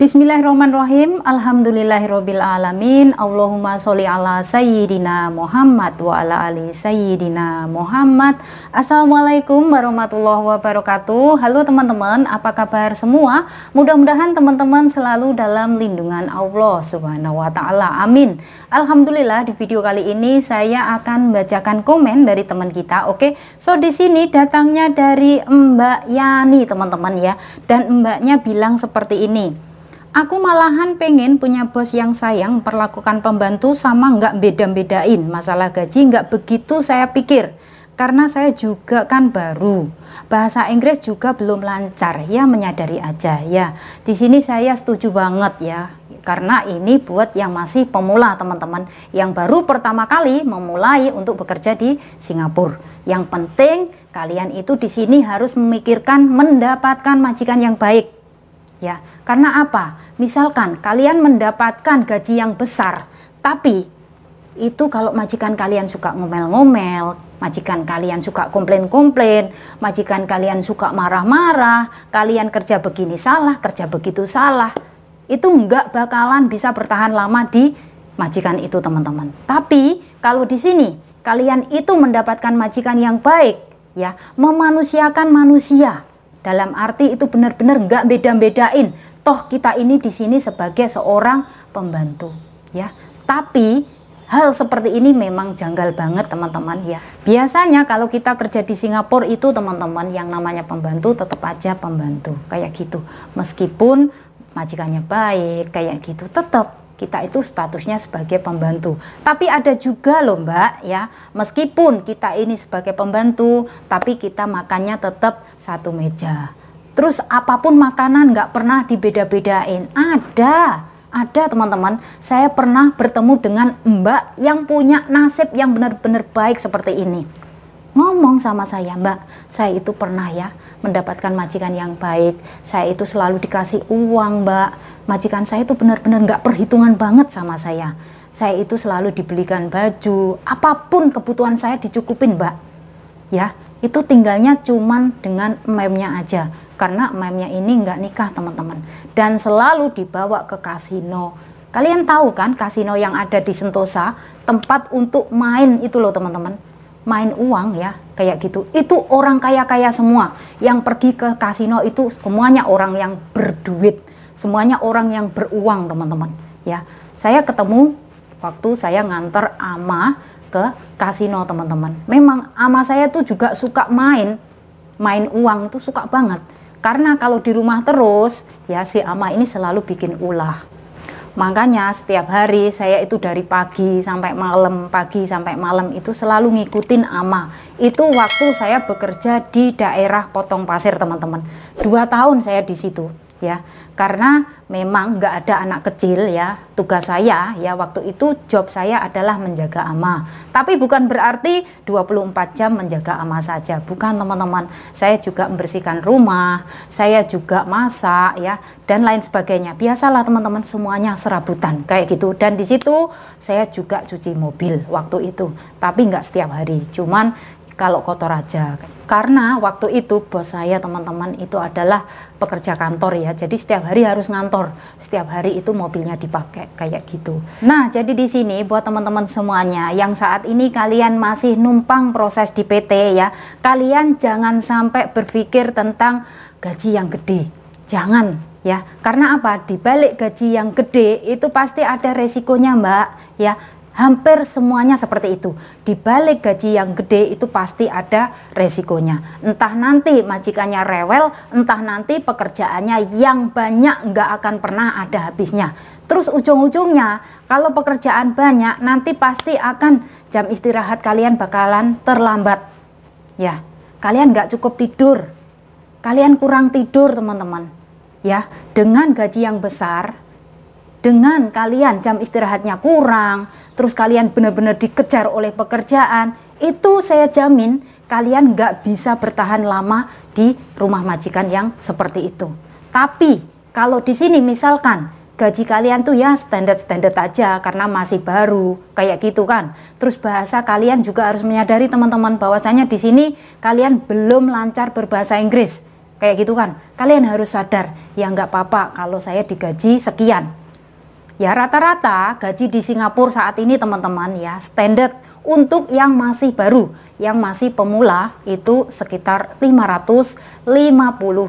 Bismillahirrahmanirrahim. Alhamdulillahirabbil alamin. Allahumma sholli ala sayyidina Muhammad wa ala ali sayyidina Muhammad. Assalamualaikum warahmatullahi wabarakatuh. Halo teman-teman, apa kabar semua? Mudah-mudahan teman-teman selalu dalam lindungan Allah Subhanahu wa taala. Amin. Alhamdulillah, di video kali ini saya akan bacakan komen dari teman kita. Oke. So di sini datangnya dari Mbak Yani, teman-teman ya. Dan mbaknya bilang seperti ini. Aku malahan pengen punya bos yang sayang, perlakukan pembantu sama nggak beda-bedain. Masalah gaji nggak begitu saya pikir, karena saya juga kan baru. Bahasa Inggris juga belum lancar, ya menyadari aja ya. Di sini saya setuju banget ya, karena ini buat yang masih pemula teman-teman, yang baru pertama kali memulai untuk bekerja di Singapura. Yang penting kalian itu di sini harus memikirkan mendapatkan majikan yang baik. Ya, karena apa? Misalkan kalian mendapatkan gaji yang besar, tapi itu kalau majikan kalian suka ngomel-ngomel, majikan kalian suka komplain-komplain, majikan kalian suka marah-marah, kalian kerja begini salah, kerja begitu salah, itu nggak bakalan bisa bertahan lama di majikan itu teman-teman. Tapi kalau di sini kalian itu mendapatkan majikan yang baik, ya, memanusiakan manusia. Dalam arti itu benar-benar nggak beda-bedain. Toh kita ini di sini sebagai seorang pembantu, ya. Tapi hal seperti ini memang janggal banget teman-teman ya. Biasanya kalau kita kerja di Singapura itu teman-teman, yang namanya pembantu tetap aja pembantu kayak gitu. Meskipun majikannya baik kayak gitu, tetap kita itu statusnya sebagai pembantu. Tapi ada juga loh mbak ya, meskipun kita ini sebagai pembantu, tapi kita makannya tetap satu meja. Terus apapun makanan nggak pernah dibeda-bedain. Ada teman-teman, saya pernah bertemu dengan mbak yang punya nasib yang benar-benar baik seperti ini. Ngomong sama saya, mbak, saya itu pernah ya mendapatkan majikan yang baik. Saya itu selalu dikasih uang, mbak. Majikan saya itu benar-benar nggak perhitungan banget sama saya. Saya itu selalu dibelikan baju, apapun kebutuhan saya dicukupin, mbak. Ya, itu tinggalnya cuman dengan memnya aja. Karena memnya ini nggak nikah, teman-teman. Dan selalu dibawa ke kasino. Kalian tahu kan kasino yang ada di Sentosa, tempat untuk main itu loh, teman-teman. Main uang ya, kayak gitu. Itu orang kaya-kaya semua yang pergi ke kasino itu, semuanya orang yang berduit, semuanya orang yang beruang teman-teman ya. Saya ketemu waktu saya nganter ama ke kasino teman-teman. Memang ama saya tuh juga suka main uang tuh suka banget. Karena kalau di rumah terus ya, si ama ini selalu bikin ulah. Makanya setiap hari saya itu dari pagi sampai malam itu selalu ngikutin ama. Itu waktu saya bekerja di daerah Potong Pasir teman-teman. 2 tahun saya di situ ya. Karena memang nggak ada anak kecil ya. Tugas saya ya waktu itu, job saya adalah menjaga ama. Tapi bukan berarti 24 jam menjaga ama saja. Bukan teman-teman. Saya juga membersihkan rumah, saya juga masak ya, dan lain sebagainya. Biasalah teman-teman, semuanya serabutan kayak gitu. Dan di situ saya juga cuci mobil waktu itu. Tapi nggak setiap hari. Cuman kalau kotor aja. Karena waktu itu bos saya teman-teman itu adalah pekerja kantor ya. Jadi setiap hari harus ngantor. Setiap hari itu mobilnya dipakai kayak gitu. Nah, jadi di sini buat teman-teman semuanya yang saat ini kalian masih numpang proses di PT ya. Kalian jangan sampai berpikir tentang gaji yang gede. Jangan ya. Karena apa? Di balik gaji yang gede itu pasti ada resikonya, mbak ya. Hampir semuanya seperti itu. Di balik gaji yang gede itu pasti ada resikonya. Entah nanti majikannya rewel, entah nanti pekerjaannya yang banyak nggak akan pernah ada habisnya. Terus ujung-ujungnya kalau pekerjaan banyak, nanti pasti akan jam istirahat kalian bakalan terlambat. Ya, kalian nggak cukup tidur, kalian kurang tidur teman-teman. Ya, dengan gaji yang besar, dengan kalian jam istirahatnya kurang, terus kalian benar-benar dikejar oleh pekerjaan, itu saya jamin kalian nggak bisa bertahan lama di rumah majikan yang seperti itu. Tapi kalau di sini misalkan gaji kalian tuh ya standar-standar aja karena masih baru kayak gitu kan. Terus bahasa kalian juga harus menyadari teman-teman bahwasanya di sini kalian belum lancar berbahasa Inggris. Kayak gitu kan. Kalian harus sadar, ya nggak apa-apa kalau saya digaji sekian. Ya rata-rata gaji di Singapura saat ini teman-teman ya standar untuk yang masih baru, yang masih pemula itu sekitar 550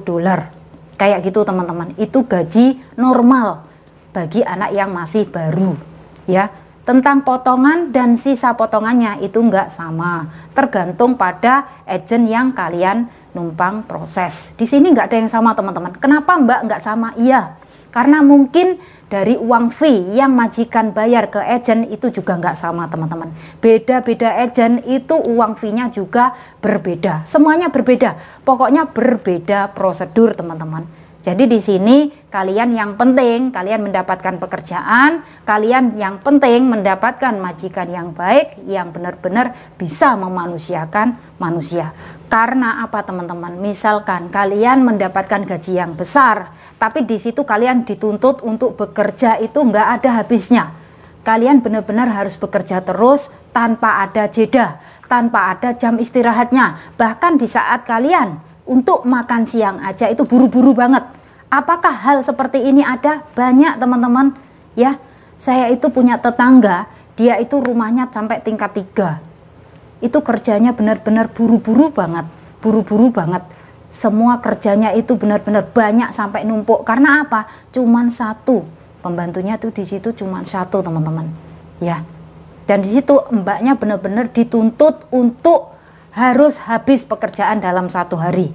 dolar. Kayak gitu teman-teman, itu gaji normal bagi anak yang masih baru ya. Tentang potongan dan sisa potongannya itu enggak sama, tergantung pada agen yang kalian numpang proses. Di sini enggak ada yang sama teman-teman. Kenapa Mbak enggak sama? Iya, karena mungkin dari uang fee yang majikan bayar ke agen itu juga enggak sama teman-teman. Beda-beda agen itu uang fee-nya juga berbeda. Semuanya berbeda. Pokoknya berbeda prosedur teman-teman. Jadi di sini kalian yang penting kalian mendapatkan pekerjaan, kalian yang penting mendapatkan majikan yang baik yang benar-benar bisa memanusiakan manusia. Karena apa teman-teman? Misalkan kalian mendapatkan gaji yang besar, tapi di situ kalian dituntut untuk bekerja itu nggak ada habisnya. Kalian benar-benar harus bekerja terus tanpa ada jeda, tanpa ada jam istirahatnya. Bahkan di saat kalian untuk makan siang aja itu buru-buru banget. Apakah hal seperti ini ada? Banyak teman-teman ya. Saya itu punya tetangga, dia itu rumahnya sampai tingkat 3. Itu kerjanya benar-benar buru-buru banget. Buru-buru banget. Semua kerjanya itu benar-benar banyak sampai numpuk. Karena apa? Cuman satu. Pembantunya tuh di situ cuman satu teman-teman. Ya. Dan di situ mbaknya benar-benar dituntut untuk harus habis pekerjaan dalam satu hari.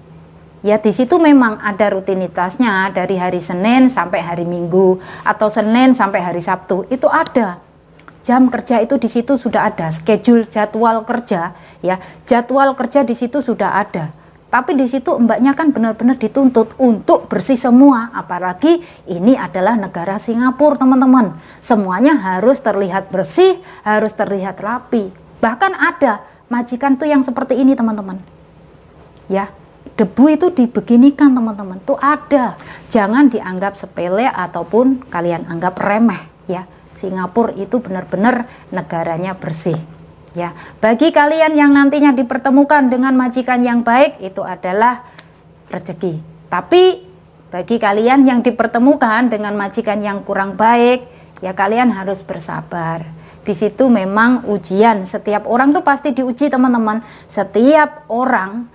Ya di situ memang ada rutinitasnya dari hari Senin sampai hari Minggu atau Senin sampai hari Sabtu itu ada. Jam kerja itu di situ sudah ada, schedule jadwal kerja ya. Jadwal kerja di situ sudah ada. Tapi di situ mbaknya kan benar-benar dituntut untuk bersih semua. Apalagi ini adalah negara Singapura teman-teman. Semuanya harus terlihat bersih, harus terlihat rapi. Bahkan ada majikan tuh yang seperti ini teman-teman ya, debu itu dibeginikan teman-teman, tuh ada. Jangan dianggap sepele ataupun kalian anggap remeh ya. Singapura itu benar-benar negaranya bersih ya. Bagi kalian yang nantinya dipertemukan dengan majikan yang baik itu adalah rezeki. Tapi bagi kalian yang dipertemukan dengan majikan yang kurang baik ya kalian harus bersabar. Di situ memang ujian, setiap orang tuh pasti diuji teman-teman. Setiap orang,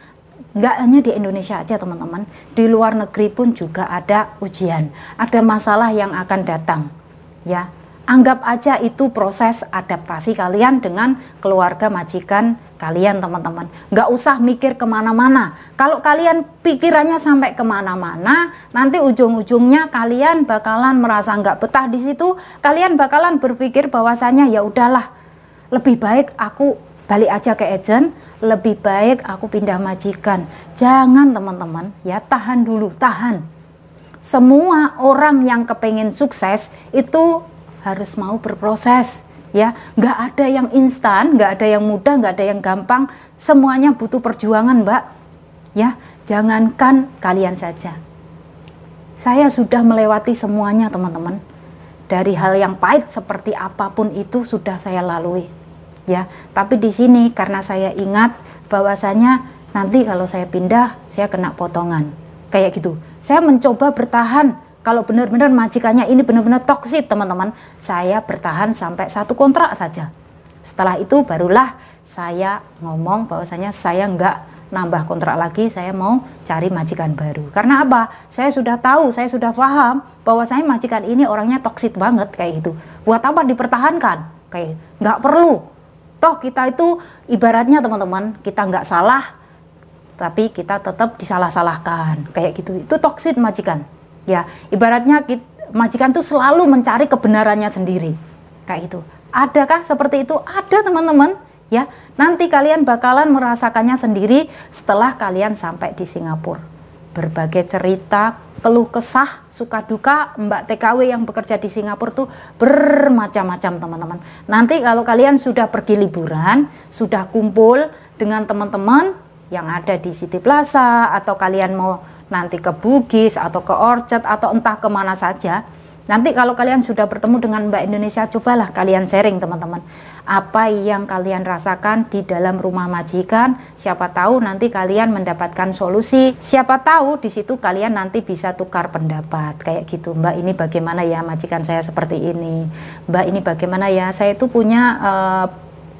nggak hanya di Indonesia aja teman-teman, di luar negeri pun juga ada ujian, ada masalah yang akan datang ya. Anggap aja itu proses adaptasi kalian dengan keluarga majikan kalian teman-teman. Nggak usah mikir kemana-mana. Kalau kalian pikirannya sampai kemana-mana, nanti ujung-ujungnya kalian bakalan merasa nggak betah di situ. Kalian bakalan berpikir bahwasanya ya udahlah, lebih baik aku balik aja ke agen, lebih baik aku pindah majikan. Jangan teman-teman ya, tahan dulu, tahan. Semua orang yang kepengen sukses itu harus mau berproses ya. Nggak ada yang instan, nggak ada yang mudah, nggak ada yang gampang. Semuanya butuh perjuangan Mbak ya. Jangankan kalian saja, saya sudah melewati semuanya teman-teman. Dari hal yang pahit seperti apapun itu sudah saya lalui ya. Tapi di sini karena saya ingat bahwasanya nanti kalau saya pindah saya kena potongan kayak gitu. Saya mencoba bertahan. Kalau benar-benar majikannya ini benar-benar toksik teman-teman, saya bertahan sampai 1 kontrak saja. Setelah itu barulah saya ngomong bahwasanya saya nggak nambah kontrak lagi, saya mau cari majikan baru. Karena apa? Saya sudah tahu, saya sudah paham bahwasanya majikan ini orangnya toksik banget kayak itu. Buat apa dipertahankan? Kayak nggak perlu. Toh kita itu ibaratnya teman-teman, kita nggak salah, tapi kita tetap disalah-salahkan kayak gitu. Itu toksik majikan. Ya, ibaratnya majikan tuh selalu mencari kebenarannya sendiri. Kayak itu. Adakah seperti itu? Ada teman-teman. Ya, nanti kalian bakalan merasakannya sendiri setelah kalian sampai di Singapura. Berbagai cerita, keluh kesah, suka duka Mbak TKW yang bekerja di Singapura tuh bermacam-macam teman-teman. Nanti kalau kalian sudah pergi liburan, sudah kumpul dengan teman-teman yang ada di City Plaza, atau kalian mau nanti ke Bugis atau ke Orchard atau entah kemana saja, Nanti kalau kalian sudah bertemu dengan Mbak Indonesia, cobalah kalian sharing teman-teman. Apa yang kalian rasakan di dalam rumah majikan, siapa tahu nanti kalian mendapatkan solusi. Siapa tahu di situ kalian nanti bisa tukar pendapat kayak gitu. Mbak, ini bagaimana ya majikan saya seperti ini. Mbak, ini bagaimana ya saya itu punya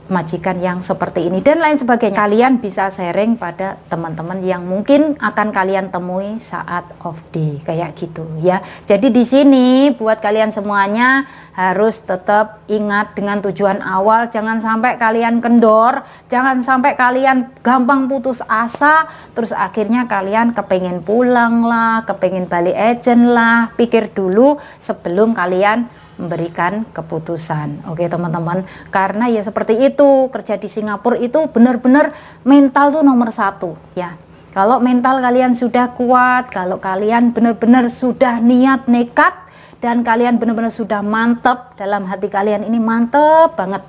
majikan yang seperti ini dan lain sebagainya. Kalian bisa sharing pada teman-teman yang mungkin akan kalian temui saat off day kayak gitu ya. Jadi di sini buat kalian semuanya harus tetap ingat dengan tujuan awal, jangan sampai kalian kendor, jangan sampai kalian gampang putus asa terus akhirnya kalian kepengen pulang lah, kepengen balik agent lah. Pikir dulu sebelum kalian memberikan keputusan. Oke teman-teman, karena ya seperti itu, kerja di Singapura itu benar-benar mental tuh nomor satu ya. Kalau mental kalian sudah kuat, kalau kalian benar-benar sudah niat nekat dan kalian benar-benar sudah mantep dalam hati kalian, ini mantep banget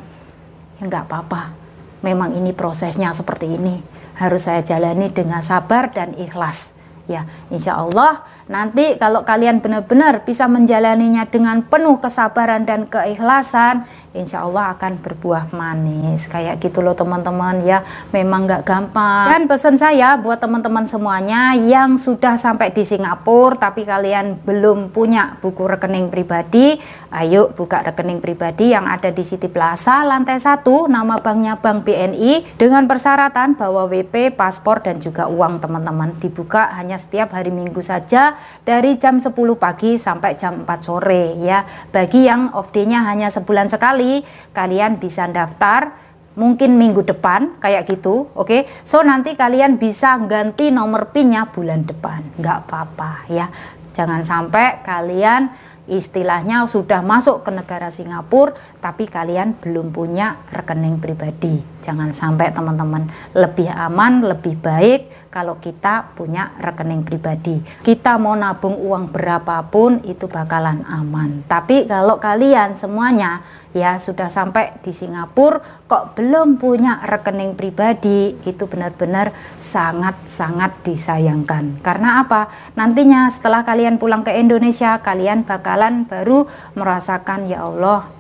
ya, nggak apa-apa, memang ini prosesnya seperti ini, harus saya jalani dengan sabar dan ikhlas ya. Insya Allah nanti kalau kalian benar-benar bisa menjalaninya dengan penuh kesabaran dan keikhlasan, insya Allah akan berbuah manis kayak gitu loh teman-teman ya. Memang nggak gampang. Dan pesan saya buat teman-teman semuanya yang sudah sampai di Singapura tapi kalian belum punya buku rekening pribadi, ayo buka rekening pribadi yang ada di City Plaza lantai 1, nama banknya Bank BNI, dengan persyaratan bawa WP, paspor dan juga uang teman-teman. Dibuka hanya setiap hari Minggu saja dari jam 10 pagi sampai jam 4 sore ya. Bagi yang off day-nya hanya sebulan sekali, kalian bisa daftar mungkin minggu depan kayak gitu. Oke, so nanti kalian bisa ganti nomor PIN-nya bulan depan, nggak apa-apa ya. Jangan sampai kalian istilahnya sudah masuk ke negara Singapura tapi kalian belum punya rekening pribadi. Jangan sampai teman-teman. Lebih aman, lebih baik kalau kita punya rekening pribadi. Kita mau nabung uang berapapun itu bakalan aman. Tapi kalau kalian semuanya ya sudah sampai di Singapura kok belum punya rekening pribadi, itu benar-benar sangat-sangat disayangkan. Karena apa? Nantinya setelah kalian pulang ke Indonesia, kalian bakalan baru merasakan, ya Allah,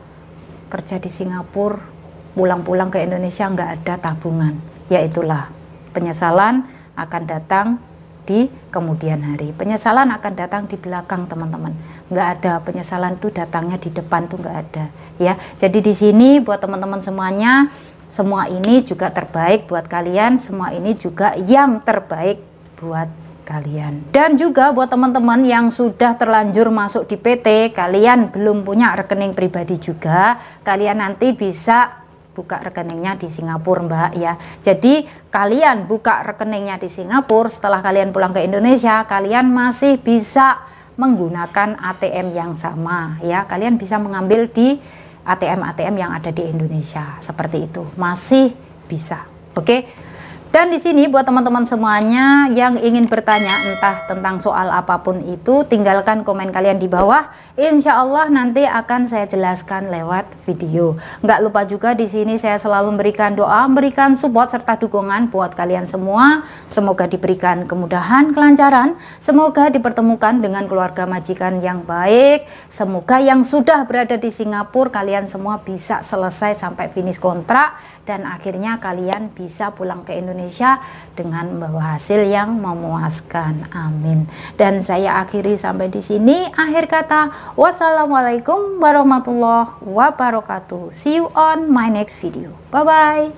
kerja di Singapura, pulang-pulang ke Indonesia nggak ada tabungan. Ya itulah, penyesalan akan datang di kemudian hari. Penyesalan akan datang di belakang teman-teman. Nggak ada penyesalan itu datangnya di depan tuh nggak ada ya. Jadi di sini buat teman-teman semuanya, semua ini juga terbaik buat kalian, semua ini juga yang terbaik buat kalian. Dan juga buat teman-teman yang sudah terlanjur masuk di PT, kalian belum punya rekening pribadi juga, kalian nanti bisa buka rekeningnya di Singapura Mbak ya. Jadi kalian buka rekeningnya di Singapura, setelah kalian pulang ke Indonesia kalian masih bisa menggunakan ATM yang sama ya. Kalian bisa mengambil di ATM-ATM yang ada di Indonesia seperti itu, masih bisa. Oke. Dan di sini buat teman-teman semuanya yang ingin bertanya entah tentang soal apapun itu, tinggalkan komen kalian di bawah. Insya Allah nanti akan saya jelaskan lewat video. Nggak lupa juga di sini saya selalu memberikan doa, memberikan support serta dukungan buat kalian semua. Semoga diberikan kemudahan, kelancaran. Semoga dipertemukan dengan keluarga majikan yang baik. Semoga yang sudah berada di Singapura kalian semua bisa selesai sampai finish kontrak dan akhirnya kalian bisa pulang ke Indonesia dengan membawa hasil yang memuaskan. Amin. Dan saya akhiri sampai di sini. Akhir kata, wassalamualaikum warahmatullahi wabarakatuh. See you on my next video. Bye bye.